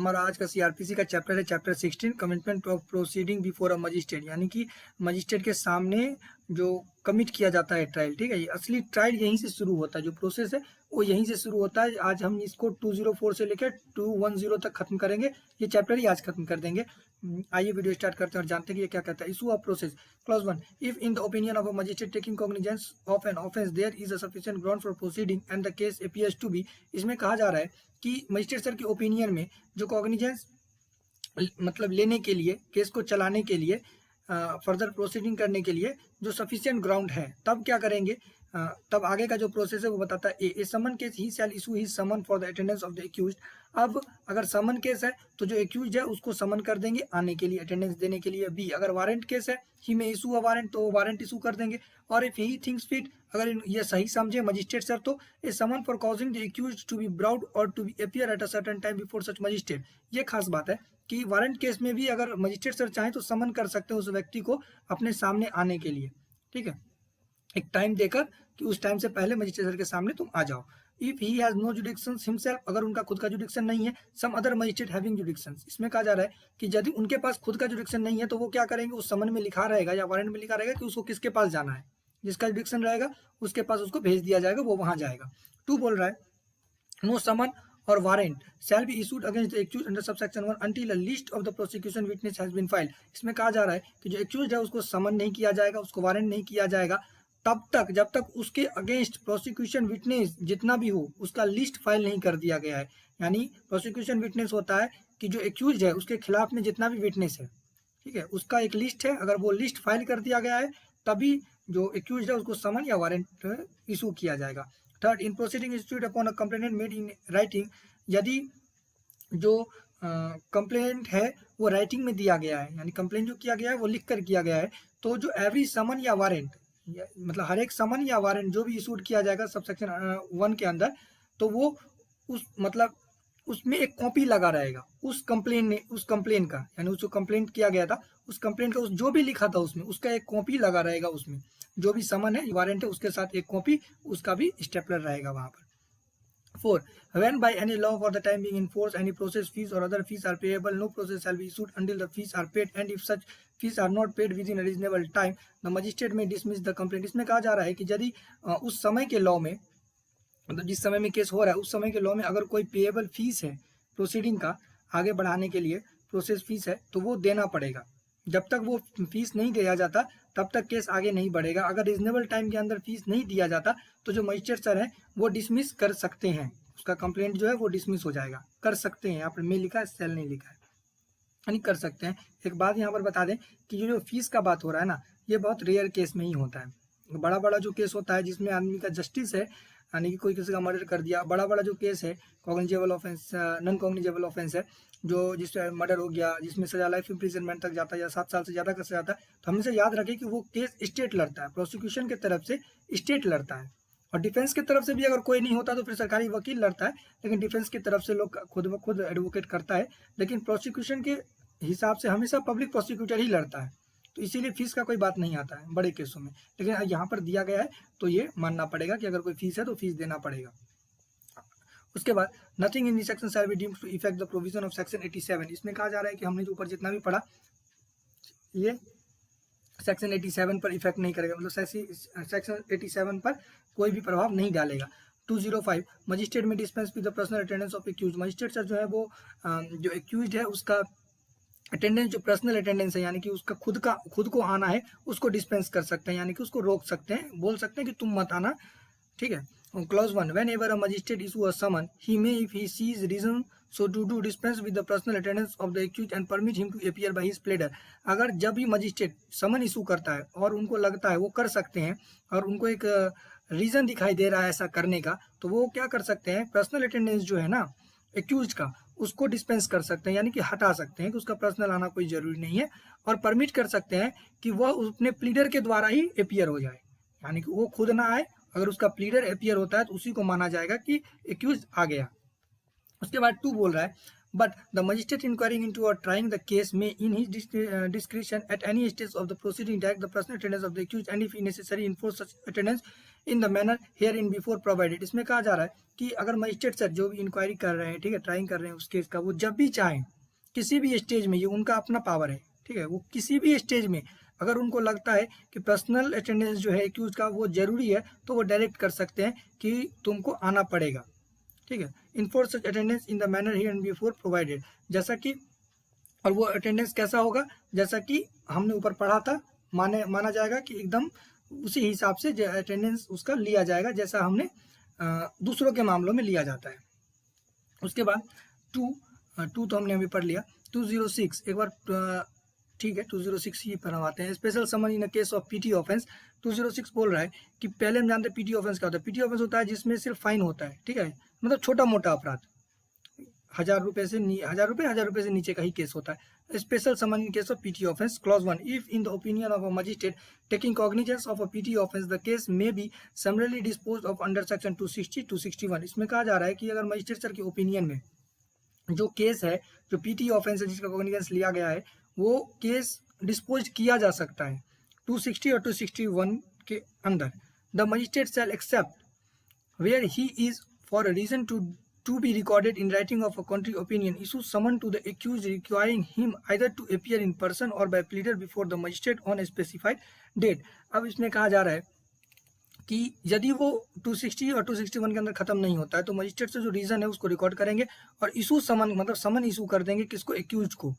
हमारा आज का सीआरपीसी का चैप्टर है chapter 16 commitment of proceeding before a magistrate, यानी कि मजिस्ट्रेट के सामने जो कमिट किया जाता है ट्रायल। ठीक है, ये असली ट्रायल यहीं से शुरू होता है, जो प्रोसेस है वो यहीं से शुरू होता है। आज हम इसको 204 से लेकर 210 तक खत्म करेंगे, ये चैप्टर ही आज खत्म कर देंगे। आइए वीडियो स्टार्ट करते हैं और जानते हैं कि ये क्या कहता है। Issue of process clause 1, if in the opinion of a magistrate taking cognizance of an offence there is a sufficient ground for proceeding and the case appears to be, इसमें कहा जा रहा है कि मजिस्ट्रेट सर के opinion में जो cognizance मतलब लेने के लिए, केस को चलाने के लिए, फर्दर प्रोसीडिंग करने के लिए जो सफिशिएंट ग्राउंड है, तब क्या करेंगे, तब आगे का जो प्रोसेस है वो बताता है। A summon case he shall issue he summon for the attendance of the accused. अब अगर समन केस है तो जो एक्यूज्ड है उसको समन कर देंगे आने के लिए, अटेंडेंस देने के लिए। बी, अगर वारंट केस है, ही में इशू अ वारंट, तो वारंट इशू कर देंगे। और इफ ही थिंक्स फिट, अगर ये सही समझे मजिस्ट्रेट सर, तो a summon for causing the accused to be brought or to be appear at a certain time before such magistrate. ये खास बात है कि वारंट केस में भी अगर मजिस्ट्रेट सर चाहें तो समन कर सकते हैं उस व्यक्ति को अपने सामने आने के लिए। ठीक है, एक टाइम देकर कि उस टाइम से पहले मजिस्ट्रेट सर के सामने तुम आ जाओ। If he has no jurisdiction himself, अगर उनका खुद का जुडिक्शन नहीं है, some other magistrate having jurisdiction, इसमें कहा जा रहा है कि यदि उनके पास खुद का जुडिक्शन नहीं है तो वो क्या करेंगे, उस समन में लिखा रहेगा या वारंट में लिखा रहेगा कि उसको किसके पास जाना है, जिसका जुडिक्शन रहेगा उसके पास उसको भेज दिया जाएगा, वो वहां जाएगा। 2 बोल रहा है नो समन और warrant shall be issued against the accused under subsection 1 until a list of the prosecution witness has been filed। इसमें कहा जा रहा है कि जो एक्यूज्ड है उसको समन नहीं किया जाएगा, उसको वारंट नहीं किया जाएगा तब तक जब तक उसके अगेंस्ट प्रोसिक्यूशन विटनेस जितना भी हो उसका लिस्ट फाइल नहीं कर दिया गया है। यानी प्रोसिक्यूशन विटनेस होता है कि जो एक्यूज्ड है उसके खिलाफ में जितना भी विटनेस है, ठीक है, उसका एक लिस्ट है, अगर वो लिस्ट फाइल कर दिया गया है तभी जो एक्यूज्ड है उसको समन या वारंट इशू किया जाएगा। Third, in proceeding institute upon a complainant made in writing, यदि जो कंप्लेंट है वो राइटिंग में दिया गया है, यानी कंप्लेंट जो किया गया है वो लिख कर किया गया है, तो जो एवरी समन या वारंट, मतलब हर एक समन या वारंट जो भी इशूड किया जाएगा सबसेक्शन 1 के अंदर, तो वो उस मतलब उसमें एक कॉपी लगा रहेगा उस कंप्लेन का, यानी उस जो कंप्लेंट किया गया था उस कंप्लेंट का उस जो भी लिखा था उसमें उसका एक कॉपी लगा रहेगा, उसमें जो भी समन है वारंट है उसके साथ एक कॉपी उसका भी स्टेपलर रहेगा वहां पर। 4, when by any law for the time being in force any process fees or other fees are payable, no process shall be issued until the fees are paid, and if such fees are not paid within a reasonable time the magistrate may dismiss the complaint। इसमें कहा जा रहा है कि यदि उस समय के लॉ में, मतलब जिस समय में केस हो रहा है उस समय के लॉ में अगर कोई पेएबल फीस है प्रोसीडिंग का आगे बढ़ाने के लिए, प्रोसेस फीस है, तो वो देना पड़ेगा। जब तक वो फीस नहीं दिया जाता तब तक केस आगे नहीं बढ़ेगा। अगर रीजनेबल टाइम के अंदर फीस नहीं दिया जाता तो जो मजिस्ट्रेट सर है वो डिसमिस कर सकते हैं, उसका कंप्लेंट जो है वो डिसमिस हो जाएगा। कर सकते हैं, यहाँ पर में लिखा है, सेल नहीं लिखा है, यानी कर सकते हैं। एक बात यहाँ पर बता दें कि जो फीस का बात हो रहा है ना, ये बहुत रेयर केस में ही होता है। बड़ा बड़ा जो केस होता है जिसमें आदमी का जस्टिस है, यानी कि कोई किसी का मर्डर कर दिया, बड़ा बड़ा जो केस है cognizable offence, non cognizable offence है, जो जिसमें मर्डर हो गया, जिसमें सजा लाइफ इम्प्रिजनमेंट तक जाता है या 7 साल से ज़्यादा का सजा जाता है, तो हमेशा याद रखें कि वो केस स्टेट लड़ता है, प्रोसिक्यूशन की तरफ से स्टेट लड़ता है, और डिफेंस की तरफ से भी अगर कोई नहीं होता तो फिर सरकारी वकील लड़ता है, लेकिन डिफेंस की तरफ से लोग खुद ब खुद एडवोकेट करता है, लेकिन प्रोसिक्यूशन के हिसाब से हमेशा पब्लिक प्रोसिक्यूटर ही लड़ता है, तो इसीलिए फीस का कोई बात नहीं आता है बड़े केसों में। लेकिन यहाँ पर दिया गया है तो ये मानना पड़ेगा कि अगर कोई फीस है तो फीस देना पड़ेगा। उसके बाद nothing in this section shall be deemed to effect the provision of section 87। इसमें कहा जा रहा है कि हमने जो ऊपर जितना भी पढ़ा ये सेक्शन 87 पर इफेक्ट नहीं करेगा, मतलब सेक्शन 87 पर कोई भी प्रभाव नहीं डालेगा। 205, magistrate may dispense with the personal attendance of accused. Magistrate sir जो है वो जो एक्यूज है उसका अटेंडेंस, जो पर्सनल अटेंडेंस है, यानी कि उसका खुद को आना है, उसको डिस्पेंस कर सकते हैं, यानी कि उसको रोक सकते हैं, बोल सकते हैं कि तुम मत आना। ठीक है, clause 1, whenever a magistrate issue a summon he may if he sees reason so to do dispense with the personal attendance of the accuse and permit him to appear by his pleader. अगर जब भी magistrate समन issue करता है और उनको लगता है वो कर सकते हैं और उनको एक रीजन दिखाई दे रहा है ऐसा करने का, तो वो क्या कर सकते हैं, पर्सनल अटेंडेंस जो है ना एक्यूज का उसको डिस्पेंस कर सकते हैं, यानी कि हटा सकते हैं कि उसका पर्सनल आना कोई जरूरी नहीं है, और परमिट कर सकते हैं कि वह अपने प्लीडर के द्वारा ही अपीयर हो जाए, यानी कि वो खुद ना आए, अगर उसका प्लीडर अपीयर होता है तो उसी को माना जाएगा कि एक्यूज आ गया। उसके बाद 2 बोल रहा है but the magistrate inquiring into or trying the case may in his discretion at any stage of the proceeding direct the personal attendance of the accused and if necessary enforce such attendance in the manner herein before provided। इसमें कहा जा रहा है कि अगर magistrate sir जो भी inquiry कर रहे हैं, ठीक है, ट्राइंग कर रहे हैं उस केस का, वो जब भी चाहें किसी भी स्टेज में, ये उनका अपना पावर है, ठीक है, वो किसी भी स्टेज में अगर उनको लगता है कि पर्सनल अटेंडेंस जो है एक्यूज का वो जरूरी है तो वो डायरेक्ट कर सकते हैं कि तुमको आना पड़ेगा, ठीक है। Enforce such attendance in the manner here and before provided, जैसा कि, और वो अटेंडेंस कैसा होगा, जैसा कि हमने ऊपर पढ़ा था, माना जाएगा कि एकदम उसी हिसाब से अटेंडेंस उसका लिया जाएगा जैसा हमने दूसरों के मामलों में लिया जाता है। उसके बाद टू तो हमने अभी पढ़ लिया। 206 एक बार, ठीक है, 206 ही पर हम आते हैं। Special summon in case of petty offence. 206 बोल रहा है कि पहले हम जानते हैं पीटी ऑफेंस क्या होता है। पीटी ऑफेंस होता है जिसमें सिर्फ फाइन होता है, ठीक है, मतलब छोटा मोटा अपराध, 1000 रुपये से 1000 रुपये से नीचे का ही केस होता है। Special summon in case of petty offence. Clause 1, if in the opinion of a magistrate taking cognizance of a petty offence the case may be summarily dispose of under section 260 261। इसमें कहा जा रहा है कि अगर magistrate sir के opinion में जो केस है, जो पीटी ऑफेंस है जिसका कॉग्निजेंस लिया गया है, वो केस डिस्पोज किया जा सकता है 260 और 261 के अंदर। The magistrate shall except where he is for a reason to be recorded in writing of a contrary opinion issue summon to the accused requiring him either to appear in person or by pleader before the magistrate on a specified date। अब इसमें कहा जा रहा है कि यदि वो 260 और 261 के अंदर खत्म नहीं होता है तो मजिस्ट्रेट से जो रीजन है उसको रिकॉर्ड करेंगे और इशू समन, मतलब समन इशू कर देंगे किसको, एक्यूज को,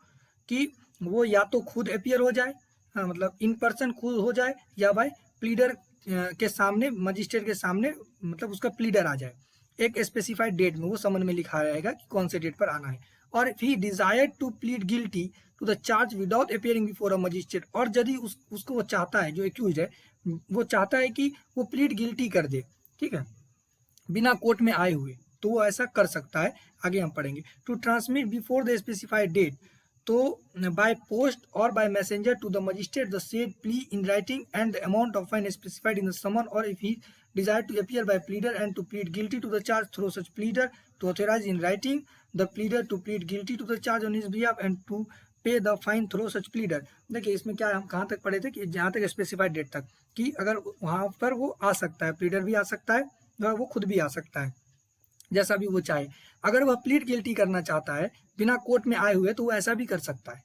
कि वो या तो खुद अपियर हो जाए, हाँ, मतलब इन पर्सन खुद हो जाए, या बाय प्लीडर के सामने, मजिस्ट्रेट के सामने, मतलब उसका प्लीडर आ जाए। एक स्पेसिफाइड डेट में वो समन में लिखा रहेगा कि कौन से डेट पर आना है। और if he desire to plead guilty to the charge without appearing before a magistrate, और यदि उसको वो चाहता है, जो एक्यूज है वो चाहता है कि वो प्लीड गिल्टी कर दे, ठीक है, बिना कोर्ट में आए हुए, तो वो ऐसा कर सकता है। आगे हम पढ़ेंगे। To transmit before the specified date, तो by post or by messenger to the magistrate the said plea in writing and the amount of fine specified in the summon, or if he desire to appear by pleader and to plead guilty to the charge through such pleader to authorize in writing the pleader to plead guilty to the charge on his behalf and to pay the fine through such pleader। देखिए इसमें क्या हम कहाँ तक पढ़े थे कि जहाँ तक स्पेसिफाइड डेट तक, कि अगर वहाँ पर वो आ सकता है, प्लीडर भी आ सकता है, वो खुद भी आ सकता है, जैसा भी वो चाहे। अगर वह प्लीड गिल्टी करना चाहता है बिना कोर्ट में आए हुए तो वो ऐसा भी कर सकता है,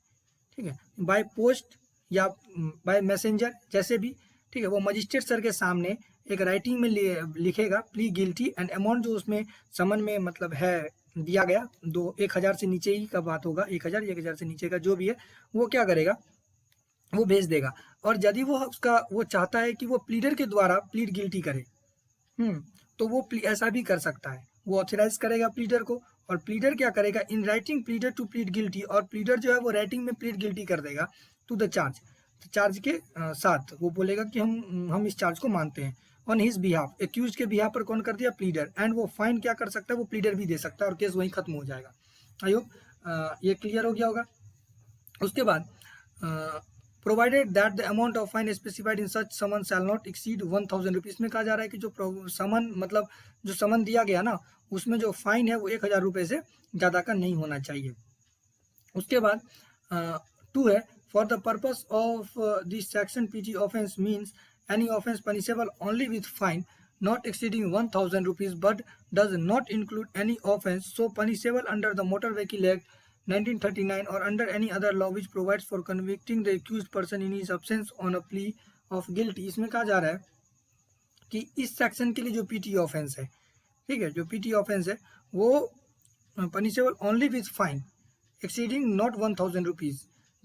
ठीक है, बाय पोस्ट या बाय मैसेंजर, जैसे भी, ठीक है। वो मजिस्ट्रेट सर के सामने एक राइटिंग में लिखेगा प्ली गिल्टी एंड अमाउंट जो उसमें समन में मतलब है दिया गया, 1000 से नीचे ही का बात होगा, 1000 से नीचे का जो भी है वो क्या करेगा, वो भेज देगा। और यदि वो वो चाहता है कि वो प्लीडर के द्वारा प्लीड गिल्टी करे, तो वो ऐसा भी कर सकता है। वो ऑथराइज करेगा प्लीडर को, और प्लीडर क्या करेगा, in writing pleader to plead guilty, और प्लीडर जो है वो राइटिंग में प्लीड गिल्टी कर देगा टू द चार्ज के साथ वो बोलेगा कि हम इस चार्ज को मानते हैं। ऑन हिज बिहाफ, एक्यूज के बिहाफ पर कौन कर दिया, प्लीडर, एंड वो फाइन क्या कर सकता है, वो प्लीडर भी दे सकता है और केस वहीं खत्म हो जाएगा। आई होप ये क्लियर हो गया होगा। उसके बाद provided that the amount of fine specified in such summon shall not exceed 1000 rupees. में कहा जा रहा है कि जो समन, मतलब जो समन दिया गया ना, उसमें जो फाइन है वो 1000 रुपये से ज़्यादा का नहीं होना चाहिए। उसके बाद 2 है, for the purpose of this section PT offence means any offence punishable only with fine not exceeding 1000 rupees but does not include any offence so punishable under the Motor Vehicle Act 1939 or under any other law which provides for convicting the accused person in his absence on a plea of guilty। इसमें कहा जा रहा है कि इस section के लिए जो PT ऑफेंस है, ठीक है, जो PT ऑफेंस है वो punishable only with fine exceeding not 1000 rupees.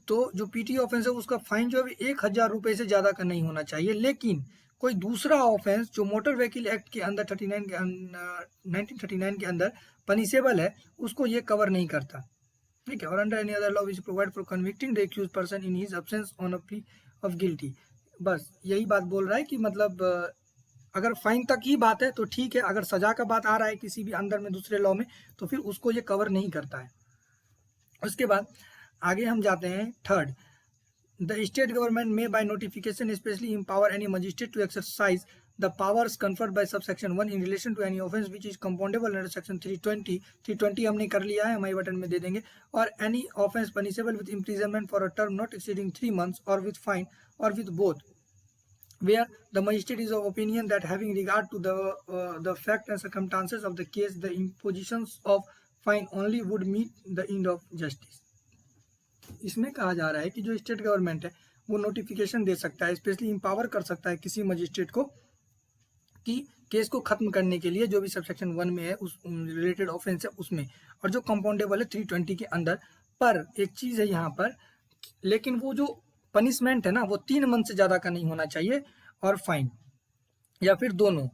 तो जो पीटी ऑफेंस है उसका फाइन जो है 1000 रुपये से ज़्यादा का नहीं होना चाहिए। लेकिन कोई दूसरा ऑफेंस जो मोटर व्हीकल एक्ट के अंदर 1939 के अंदर पनिशेबल है उसको ये कवर नहीं करता, ठीक है। और under any other law which provide for convicting the accused person in his absence on a plea of guilty. बस यही बात बोल रहा है कि मतलब अगर फाइन तक ही बात है तो ठीक है, अगर सजा का बात आ रहा है किसी भी अंदर में दूसरे लॉ में तो फिर उसको ये कवर नहीं करता है। उसके बाद आगे हम जाते हैं। 3rd, the state government may by notification specially empower any magistrate to exercise the powers conferred by subsection 1 in relation to any offence which is compoundable under section 320 हमने कर लिया है, हमारे बटन में दे देंगे, और any offence punishable with imprisonment for a term not exceeding 3 months or with fine or with both, where the magistrate is of opinion that having regard to the fact and circumstances of the case the impositions of fine only would meet the end of justice. इसमें कहा जा रहा है कि जो state government है वो notification दे सकता है, स्पेशली इम्पावर कर सकता है किसी मजिस्ट्रेट को कि केस को खत्म करने के लिए जो भी सबसेक्शन 1 में है उस रिलेटेड ऑफेंस है उसमें, और जो कंपाउंडेबल है 320 के अंदर। पर एक चीज़ है यहाँ पर, लेकिन वो जो पनिशमेंट है ना वो 3 मंथ से ज़्यादा का नहीं होना चाहिए और फाइन या फिर दोनों।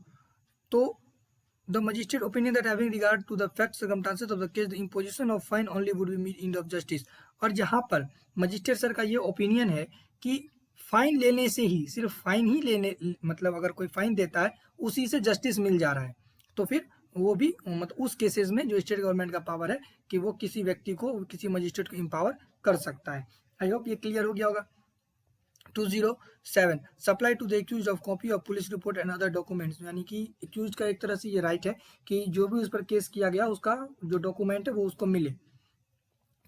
तो the magistrate opinion that having regard to the facts circumstances of the case the imposition of fine only would be meet end of justice। और जहाँ पर मजिस्ट्रेट सर का ये ओपिनियन है कि फाइन लेने से ही, सिर्फ फाइन ही लेने, मतलब अगर कोई फाइन देता है उसी से जस्टिस मिल जा रहा है, तो फिर वो भी मतलब उस केसेस में जो स्टेट गवर्नमेंट का पावर है कि वो किसी व्यक्ति को, किसी मजिस्ट्रेट को इम्पावर कर सकता है। आई होप ये क्लियर हो गया होगा। 207 supply to the accused of copy of police report and other documents, यानी कि एक्यूज का एक तरह से ये राइट है कि जो भी उस पर केस किया गया उसका जो डॉक्यूमेंट है वो उसको मिले।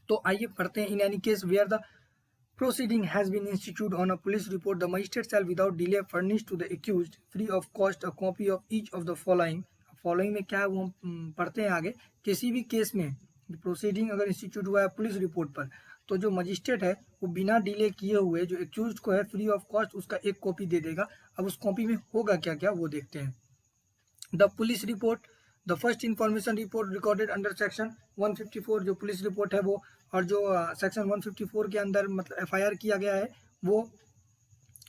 तो आइए पढ़ते हैं। In any case where the proceeding has been instituted on a police report the magistrate shall without delay furnish to the accused free of cost a copy of each of the following में क्या है वो हम पढ़ते हैं आगे। किसी भी केस में प्रोसीडिंग अगर इंस्टीट्यूट हुआ है पुलिस रिपोर्ट पर, तो जो मजिस्ट्रेट है वो बिना डिले किए हुए जो एक्यूज को है फ्री ऑफ कॉस्ट उसका एक कॉपी दे देगा। अब उस कॉपी में होगा क्या क्या वो देखते हैं। The police report the first information report recorded under section 154 जो पुलिस रिपोर्ट है वो, और जो सेक्शन 154 के अंदर मतलब एफआईआर किया गया है वो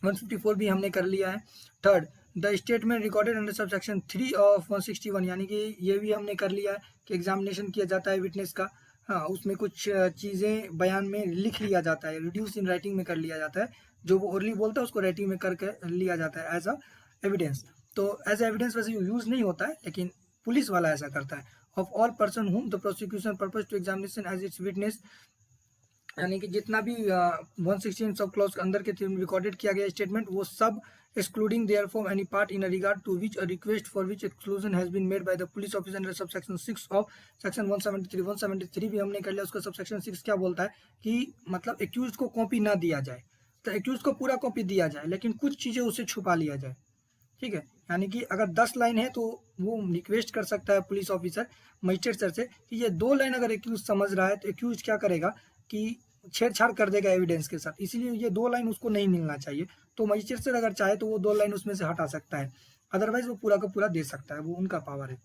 154 भी हमने कर लिया है। Third the statement recorded under sub section 3 of 161, यानी कि ये भी हमने कर लिया है कि एग्जामिनेशन किया जाता है विटनेस का, हाँ उसमें कुछ चीज़ें बयान में लिख लिया जाता है, रिड्यूस इन राइटिंग में कर लिया जाता है, जो वो ओरली बोलता है उसको राइटिंग में करके लिया जाता है एज अ एविडेंस। तो एज ए एविडेंस वैसे यूज़ नहीं होता है लेकिन पुलिस वाला ऐसा करता है। Of all person whom the prosecution purpose to examination as its witness, यानी कि जितना भी 116 सब क्लॉज के अंदर के रिकॉर्डेड किया गया स्टेटमेंट वो सब excluding there form any part in regard to which a request for which exclusion has been made by the police officer under sub section 6 of section 173 भी हमने कर लिया। उसका सब सेक्शन 6 क्या बोलता है कि मतलब एक्यूज को कॉपी ना दिया जाए, तो एक्यूज को पूरा कॉपी दिया जाए लेकिन कुछ चीज़ें उसे छुपा लिया जाए, ठीक है। यानी कि अगर 10 लाइन है तो वो रिक्वेस्ट कर सकता है पुलिस ऑफिसर मजिस्ट्रेट सर से कि ये 2 लाइन अगर एक्यूज समझ रहा है तो एक्यूज क्या करेगा कि छेड़छाड़ कर देगा एविडेंस के साथ, इसीलिए ये 2 लाइन उसको नहीं मिलना चाहिए। तो मजिस्ट्रेट सर अगर चाहे तो वो 2 लाइन उसमें से हटा सकता है, अदरवाइज वो पूरा का पूरा दे सकता है, वो उनका पावर है।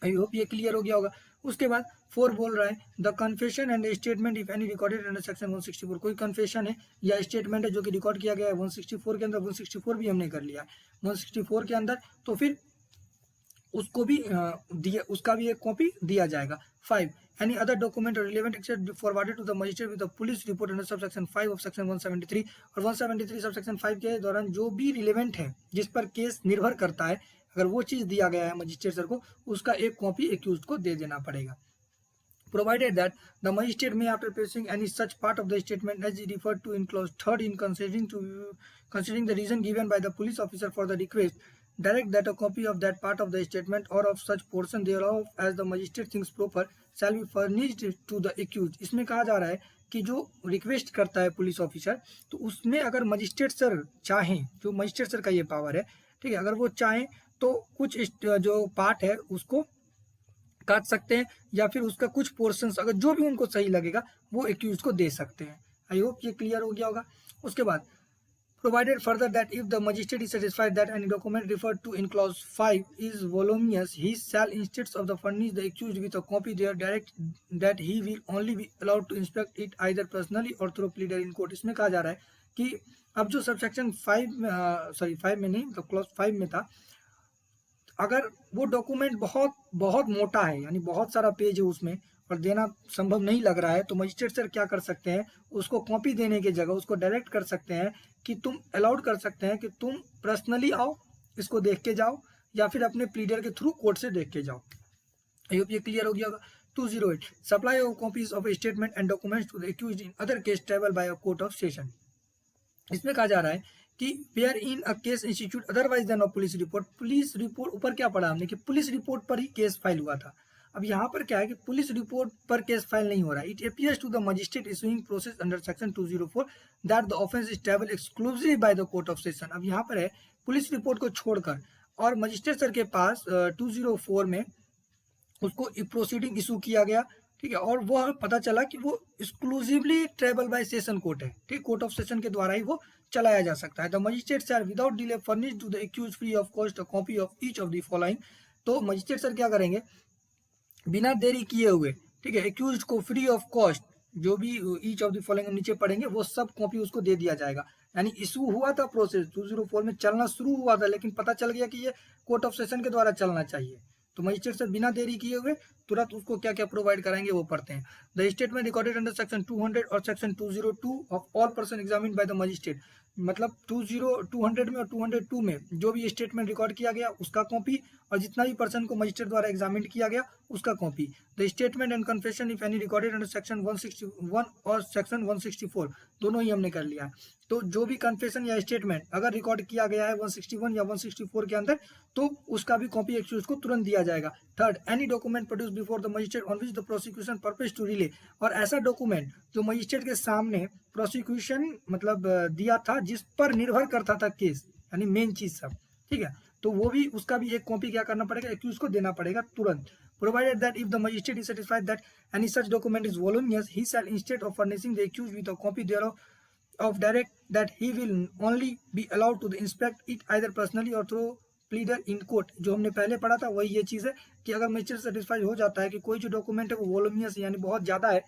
आई होप ये क्लियर हो गया होगा। उसके बाद 4 बोल रहा है the confession and statement if any recorded under section 164, कोई कन्फेशन है या स्टेटमेंट है जो कि रिकॉर्ड किया गया है 164 के अंदर, 164 भी हमने कर लिया है 164 के अंदर, तो फिर उसको भी उसका भी एक कॉपी दिया जाएगा। 5 any other document relevant except forwarded to the magistrate with the police report under sub section 5 of section 173, और 173 सब सेक्शन 5 के दौरान जो भी रिलेवेंट है जिस पर केस निर्भर करता है, अगर वो चीज़ दिया गया है मजिस्ट्रेट सर को उसका एक कॉपी एक्यूज्ड को दे देना पड़ेगा। Provided that the magistrate may, after producing any such part of the statement as referred to in clause 3rd, in considering the reason given by the police officer for the request, direct that a copy of that part of the statement or of such portion thereof as the magistrate thinks proper shall be furnished to the accused। इसमें कहा जा रहा है कि जो request करता है police officer तो उसमें अगर मजिस्ट्रेट सर चाहें, जो मजिस्ट्रेट सर का ये पावर है, ठीक है, अगर वो चाहें तो कुछ जो पार्ट है उसको काट सकते हैं या फिर उसका कुछ पोर्शंस अगर जो भी उनको सही लगेगा वो एक्यूज को दे सकते हैं। आई होप ये क्लियर हो गया होगा। उसके बाद provided further that if the magistrate is satisfied that any document referred to in clause 5 is voluminous he shall instead of the furnish the accuse with a copy there direct that he will only be allowed to inspect it either personally or through pleader in court. इसमें कहा जा रहा है कि अब जो subsection 5 में नहीं तो क्लॉज 5 में था, अगर वो डॉक्यूमेंट बहुत मोटा है यानी बहुत सारा पेज है उसमें और देना संभव नहीं लग रहा है, तो मजिस्ट्रेट सर क्या कर सकते हैं, उसको कॉपी देने की जगह उसको डायरेक्ट कर सकते हैं कि तुम अलाउड कर सकते हैं कि तुम पर्सनली आओ इसको देख के जाओ या फिर अपने प्लीडर के थ्रू कोर्ट से देख के जाओ। आई होप ये क्लियर हो गया होगा। 208 supply of copies of statement and documents to the accused in other case triable by a court of session. इसमें कहा जा रहा है कि where in a case institute otherwise than a police report. Police report ऊपर क्या पढ़ा हमने कि पुलिस रिपोर्ट पर ही केस फाइल हुआ था। अब यहाँ पर क्या है कि पुलिस रिपोर्ट पर केस फाइल नहीं हो रहा है। It appears to the magistrate issuing process under section 204 that the offence is triable exclusively by the court of session. अब यहाँ पर है पुलिस रिपोर्ट को छोड़कर और मजिस्ट्रेट सर के पास 204 में उसको प्रोसीडिंग इशू किया गया, ठीक है, और वह पता चला कि वो exclusively triable by session court है, ठीक, कोर्ट ऑफ सेशन के द्वारा ही वो चलाया जा सकता है। The magistrate shall without delay furnish to the accused free of cost a copy of each of the following. तो मजिस्ट्रेट सर क्या करेंगे, बिना देरी किए हुए, ठीक है, एक्यूज को फ्री ऑफ कॉस्ट जो भी ईच ऑफ द फॉलोइंग नीचे पढ़ेंगे वो सब कॉपी उसको दे दिया जाएगा। यानी इशू हुआ था, प्रोसेस 204 में चलना शुरू हुआ था, लेकिन पता चल गया कि ये कोर्ट ऑफ सेशन के द्वारा चलना चाहिए, तो मजिस्ट्रेट से बिना देरी किए हुए तुरंत उसको क्या क्या प्रोवाइड कराएंगे वो पढ़ते हैं। The statement recorded under section 200 और section 202 of all person examined by the magistrate. मतलब 200 में और 202 में जो भी स्टेटमेंट रिकॉर्ड किया गया उसका कॉपी, और जितना भी पर्सन को मजिस्ट्रेट द्वारा एग्जामिन किया गया उसका copy. The statement and confession if any recorded under section 161 और सेक्शन 164 दोनों ही हमने कर लिया है। तो जो भी कन्फेशन या स्टेटमेंट अगर रिकॉर्ड किया गया है 161 या 164 के अंदर, तो उसका भी कॉपी एक्यूज को तुरंत दिया जाएगा। Third, any document produce before the magistrate on which the prosecution purpose to rely. और ऐसा डॉक्यूमेंट जो मजिस्ट्रेट के सामने प्रोसिक्यूशन मतलब दिया था, जिस पर निर्भर करता था केस, यानी मेन चीज सब, ठीक है, तो वो भी उसका भी एक कॉपी क्या करना पड़ेगा, एक्यूज को देना पड़ेगा तुरंत। Provided that if the magistrate is satisfied that any such document is voluminous, he shall instead of furnishing the accused with a copy thereof direct that he will only be allowed to inspect it either personally or through pleader in court। जो हमने पहले पढ़ा था वही ये चीज़ है कि अगर मजिस्ट्रेट सेटिस्फाइड हो जाता है कि कोई जो डॉक्यूमेंट है वो वॉल्यूमियस यानी बहुत ज़्यादा है,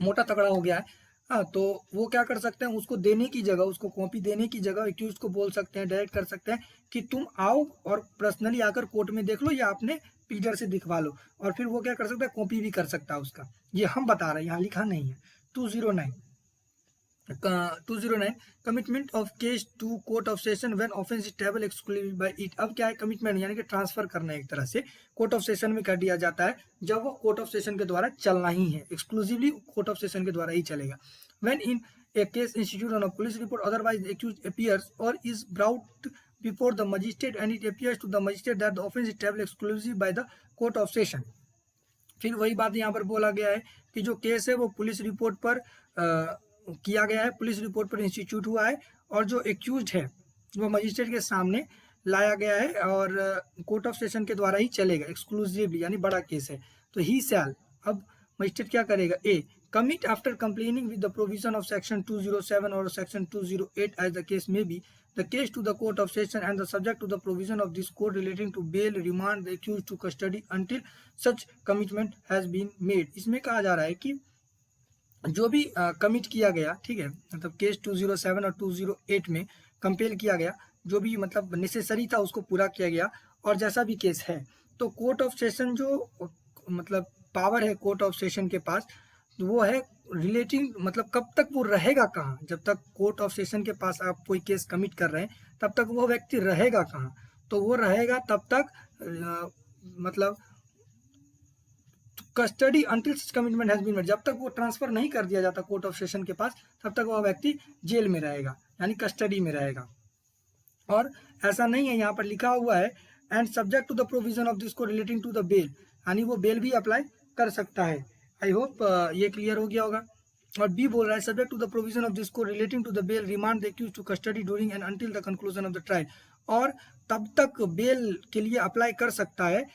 मोटा तगड़ा हो गया है, हाँ, तो वो क्या कर सकते हैं, उसको देने की जगह, उसको कॉपी देने की जगह एक्यूज को बोल सकते हैं, डायरेक्ट कर सकते हैं कि तुम आओ और पर्सनली आकर कोर्ट में देख लो या अपने पीडर से दिखवा लो, और फिर वो क्या कर सकता है, कॉपी भी कर सकता है उसका। ये हम बता रहे हैं, यहाँ लिखा नहीं है। 209 commitment of case to court of session when offence is triable exclusive by it. अब क्या है, कमिटमेंट यानी कि ट्रांसफर करना एक तरह से कोर्ट ऑफ सेशन में कर दिया जाता है जब वो कोर्ट ऑफ सेशन के द्वारा चलना ही है, एक्सक्लूसिवली कोर्ट ऑफ सेशन के द्वारा ही चलेगा। When in a case instituted on a police report otherwise the accused appears or is brought before the magistrate and it appears to the magistrate that the offence is treated exclusively by the court of session। फिर वही बात यहाँ पर बोला गया है कि जो केस है वो पुलिस रिपोर्ट पर किया गया है, पुलिस रिपोर्ट पर इंस्टीट्यूट हुआ है, और जो एक्यूज है वो मजिस्ट्रेट के सामने लाया गया है और कोर्ट ऑफ सेशन के द्वारा ही चलेगा एक्सक्लूसिवली, यानी बड़ा केस है। तो ही शैल, अब मजिस्ट्रेट क्या करेगा, ए commit after complying with the provision of section 207 or section 208 as the case may be the case to the court of session and the subject to the provision of this code relating to bail, remand the accused to custody until such commitment has been made। इसमें कहा जा रहा है कि जो भी commit किया गया, ठीक है, मतलब केस 207 और 208 में कंपेल किया गया, जो भी मतलब नेसेसरी था उसको पूरा किया गया, और जैसा भी केस है तो कोर्ट ऑफ सेशन जो मतलब पावर है कोर्ट ऑफ सेशन के पास वो है रिलेटिंग, मतलब कब तक वो रहेगा कहाँ, जब तक कोर्ट ऑफ सेशन के पास आप कोई केस कमिट कर रहे हैं तब तक वो व्यक्ति रहेगा कहाँ, तो वो रहेगा तब तक मतलब custody until such commitment has been made, जब तक वो ट्रांसफर नहीं कर दिया जाता कोर्ट ऑफ सेशन के पास तब तक वह व्यक्ति जेल में रहेगा, यानी कस्टडी में रहेगा। और ऐसा नहीं है, यहाँ पर लिखा हुआ है and subject to the provision of this code relating to the bail, यानी वो बेल भी अप्लाई कर सकता है। आई होप ये क्लियर हो गया होगा। और बी बोल रहा है subject to the provision of this code relating to the bail remand the accused to custody during and until the conclusion of the trial, और तब तक बेल के लिए अप्लाई कर सकता है,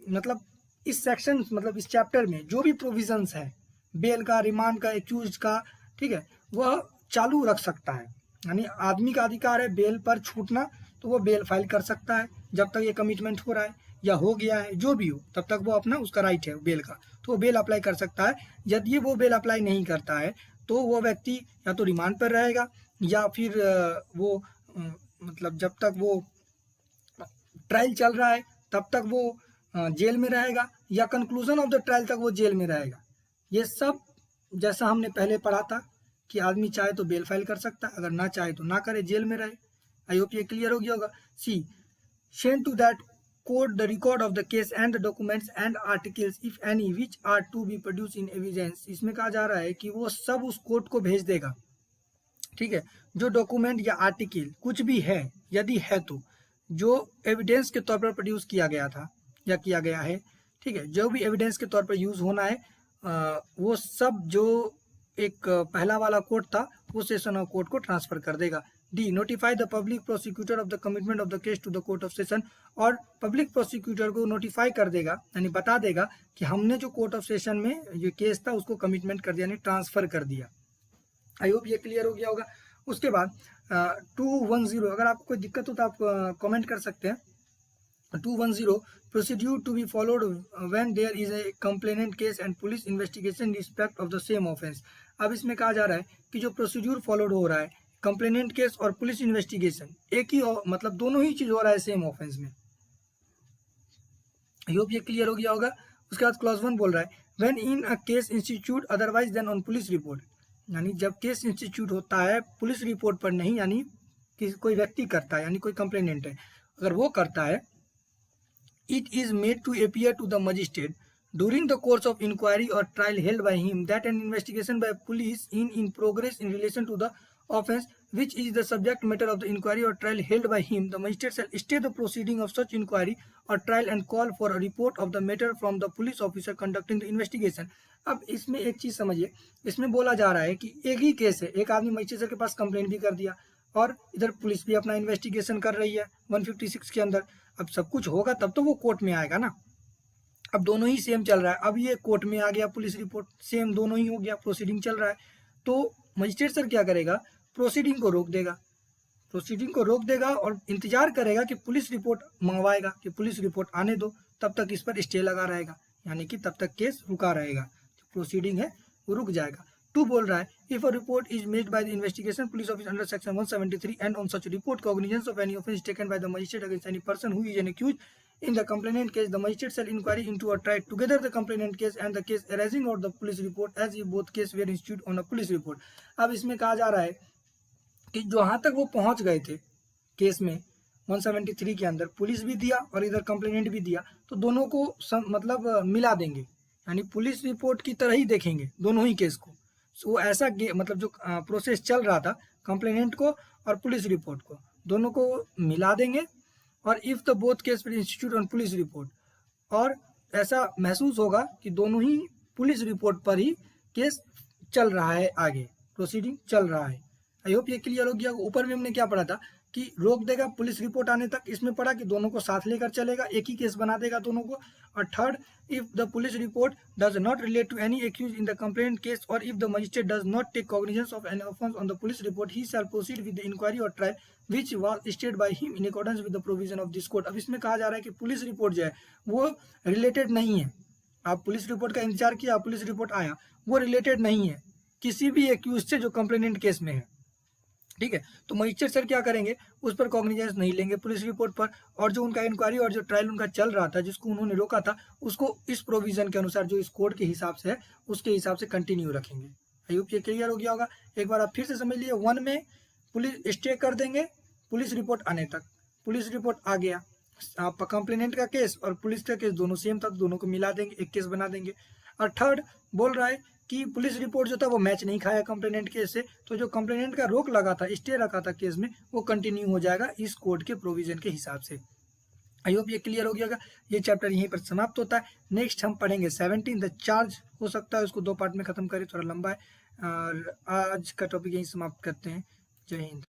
मतलब इस सेक्शन मतलब इस चैप्टर में जो भी प्रोविजंस है बेल का, रिमांड का, एक्यूज्ड का, ठीक है, वह चालू रख सकता है। यानी आदमी का अधिकार है बेल पर छूटना, तो वो बेल फाइल कर सकता है जब तक ये कमिटमेंट हो रहा है या हो गया है, जो भी हो तब तक वो अपना उसका राइट है बेल का, तो वो बेल अप्लाई कर सकता है। यदि वो बेल अप्लाई नहीं करता है तो वो व्यक्ति या तो रिमांड पर रहेगा या फिर वो मतलब जब तक वो ट्रायल चल रहा है तब तक वो जेल में रहेगा, या कंक्लूजन ऑफ द ट्रायल तक वो जेल में रहेगा। ये सब जैसा हमने पहले पढ़ा था कि आदमी चाहे तो बेल फाइल कर सकता है, अगर ना चाहे तो ना करे, जेल में रहे। आई होप ये क्लियर हो गया होगा। C send to that court the record of the case and the documents and articles if any which are to be produce in evidence. इसमें कहा जा रहा है कि वो सब उस कोर्ट को भेज देगा ठीक है, जो डॉक्यूमेंट या आर्टिकल कुछ भी है, यदि है तो जो एविडेंस के तौर पर प्रोड्यूस किया गया था या किया गया है, ठीक है, जो भी एविडेंस के तौर पर यूज होना है, वो सब जो एक पहला वाला कोर्ट था वो सेशन ऑफ कोर्ट को ट्रांसफर कर देगा। D, notify the public prosecutor of the commitment of the case to the court of session, और पब्लिक प्रोसिक्यूटर को नोटिफाई कर देगा, यानी बता देगा कि हमने जो कोर्ट ऑफ सेशन में जो केस था उसको कमिटमेंट कर दिया, यानी ट्रांसफर कर दिया। आई होप ये क्लियर हो गया होगा। उसके बाद 210, अगर आपको कोई दिक्कत हो तो आप कमेंट कर सकते हैं। 210, procedure to be followed when there is a complainant case and police investigation in respect of the same offence. अब इसमें कहा जा रहा है कि जो प्रोसीड्यूर फॉलोड हो रहा है, कंप्लेनेंट केस और पुलिस इन्वेस्टिगेशन एक ही मतलब दोनों ही चीज हो रहा है सेम ऑफेंस में। आई होप ये क्लियर हो गया होगा। उसके बाद क्लॉज 1 बोल रहा है when in a case institute otherwise than on police report, यानी जब केस इंस्टीट्यूट होता है पुलिस रिपोर्ट पर नहीं, यानी कि कोई व्यक्ति करता है, यानी कोई कंप्लेनेंट है, अगर वो करता है, it is made to appear to the magistrate during the course of inquiry or trial held by him that an investigation by police in progress in relation to the offence which is the subject matter of the inquiry or trial held by him, the magistrate shall stay the proceeding of such inquiry or trial and call for a report of the matter from the police officer conducting the investigation। अब इसमें एक चीज समझिए, इसमें बोला जा रहा है कि एक ही केस है, एक आदमी मजिस्ट्रेट के पास कंप्लेंट भी कर दिया और इधर पुलिस भी अपना इन्वेस्टिगेशन कर रही है 156 के अंदर। अब सब कुछ होगा तब तो वो कोर्ट में आएगा ना। अब दोनों ही सेम चल रहा है, अब ये कोर्ट में आ गया, पुलिस रिपोर्ट सेम दोनों ही हो गया, प्रोसीडिंग चल रहा है, तो मजिस्ट्रेट सर क्या करेगा, प्रोसीडिंग को रोक देगा, प्रोसीडिंग को रोक देगा और इंतजार करेगा कि पुलिस रिपोर्ट मंगवाएगा कि पुलिस रिपोर्ट आने दो, तब तक इस पर स्टे लगा रहेगा, यानी कि तब तक केस रुका रहेगा, जो प्रोसीडिंग है वो रुक जाएगा। 2 बोल रहा है if a report is made by the investigation police office under section 173 and on such report cognizance of any offence taken by the magistrate against any person who is an accused in the complainant case, the magistrate shall inquiry into or try together the complainant case and the case arising out of the police report as if both case were instituted on a police report। अब इसमें कहा जा रहा है कि जहां तक वो पहुंच गए थे केस में 173 के अंदर, पुलिस भी दिया और इधर कंप्लेनेंट भी दिया, तो दोनों को मतलब मिला देंगे, यानी पुलिस रिपोर्ट की तरह ही देखेंगे दोनों ही केस को। वो ऐसा मतलब जो प्रोसेस चल रहा था कंप्लेनेंट को और पुलिस रिपोर्ट को दोनों को मिला देंगे, और if the both case will institute on police report, और ऐसा महसूस होगा कि दोनों ही पुलिस रिपोर्ट पर ही केस चल रहा है, आगे प्रोसीडिंग चल रहा है। आई होप ये क्लियर हो गया। ऊपर में हमने क्या पढ़ा था कि रोक देगा पुलिस रिपोर्ट आने तक, इसमें पढ़ा कि दोनों को साथ लेकर चलेगा, एक ही केस बना देगा दोनों को। और third, if the police report does not relate to any accuse in the complaint case or if the magistrate does not take cognizance of any offence on the police report he shall proceed with the inquiry or trial which was stayed by him in accordance with the provision of this code. अब इसमें कहा जा रहा है कि police report जो है वो रिलेटेड नहीं है, आप पुलिस रिपोर्ट का इंतजार किया, पुलिस रिपोर्ट आया, वो रिलेटेड नहीं है किसी भी एक्यूज से जो कंप्लेनेंट केस में है, ठीक है। तो मजिस्ट्रेट सर क्या करेंगे, उस पर कॉग्निजेंस नहीं लेंगे पुलिस रिपोर्ट पर, और जो उनका इंक्वायरी और जो ट्रायल उनका चल रहा था जिसको उन्होंने रोका था उसको इस प्रोविजन के अनुसार जो इस कोड के हिसाब से है उसके हिसाब से कंटिन्यू रखेंगे। आई होप ये क्लियर हो गया होगा। एक बार आप फिर से समझ लिए, 1 में पुलिस स्टे कर देंगे पुलिस रिपोर्ट आने तक, पुलिस रिपोर्ट आ गया, आप कंप्लेनेंट का केस और पुलिस का केस दोनों सेम था, दोनों को मिला देंगे, एक केस बना देंगे। और थर्ड बोल रहा है कि पुलिस रिपोर्ट जो था वो मैच नहीं खाया कंप्लेनेंट केस से, तो जो कंप्लेनेंट का रोक लगा था, स्टे रखा था केस में, वो कंटिन्यू हो जाएगा इस कोड के प्रोविजन के हिसाब से। आई होप ये क्लियर हो गया। ये चैप्टर यहीं पर समाप्त होता है। नेक्स्ट हम पढ़ेंगे 17 द चार्ज, हो सकता है उसको 2 पार्ट में खत्म करें, थोड़ा लंबा है। और आज का टॉपिक यहीं समाप्त करते हैं। जय हिंद।